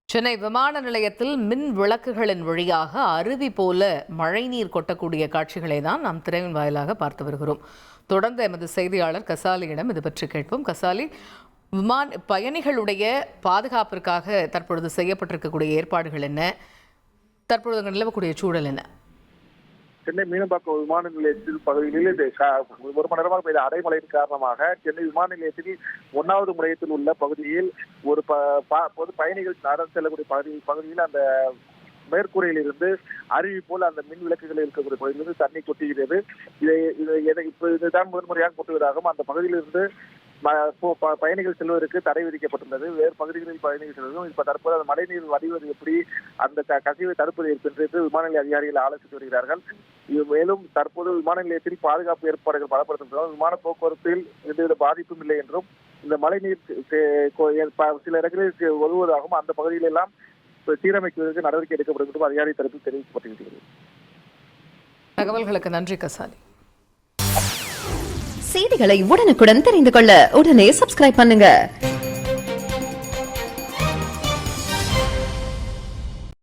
சென்னை விமான நிலையத்தில் மின் விளக்குகளின் வழியாக அருவி போல மழைநீர் கொட்டக்கூடிய காட்சிகளை தான் நாம் திரையின் வாயிலாக பார்த்து வருகிறோம். தொடர்ந்து எமது செய்தியாளர் கசாலியிடம் இது பற்றி கேட்போம். கசாலி, பயணிகளுடைய பாதுகாப்பிற்காக தற்பொழுது செய்யப்பட்டிருக்கக்கூடிய ஏற்பாடுகள் என்ன? தற்பொழுது நிலவக்கூடிய சூழல் என்ன? சென்னை மீனம்பாக்கம் விமான நிலையத்தில் பகுதியில் ஒரு மணி நேரமாக பெய்த அடைமழையின் காரணமாக சென்னை விமான நிலையத்தில் 1வது முனையத்தில் உள்ள பகுதியில் ஒரு பொது பயணிகள் நடந்து செல்லக்கூடிய பகுதியில் அந்த மேற்கூரையில் இருந்து அருவி போல அந்த மின் விளக்குகள் இருக்கக்கூடிய பகுதியிலிருந்து தண்ணி கொட்டுகிறது. இதுதான் முதன்முறையாக கொட்டுவதாகவும் அந்த பகுதியிலிருந்து பயணிகள் செல்வதற்கு தடை விதிக்கப்பட்டுள்ளது. வேறு பகுதிகளில் பயணிகள் செல்வதும் இப்ப தற்போது அந்த மழைநீர் வடிவது எப்படி, அந்த கசிவை தடுப்பது என்று விமான நிலைய அதிகாரிகள் ஆலோசித்து வருகிறார்கள். மேலும் தற்போது விமான நிலையத்தில் பாதுகாப்பு ஏற்பாடுகள் பலப்படுத்தும். விமான போக்குவரத்தில் எந்தவித பாதிப்பும் இல்லை என்றும் இந்த மழைநீர் சில இடங்களில் ஒதுவதாகவும் அந்த பகுதியில் எல்லாம் சீரமைக்குவதற்கு நடவடிக்கை எடுக்கப்படும் என்றும் அதிகாரி தரப்பில் தெரிவிக்கப்பட்டிருக்கிறது. தகவல்களுக்கு நன்றி கசாலி. செய்திகளை உடனுக்குடன் தெரிந்து கொள்ள உடனே சப்ஸ்கிரைப் பண்ணுங்க.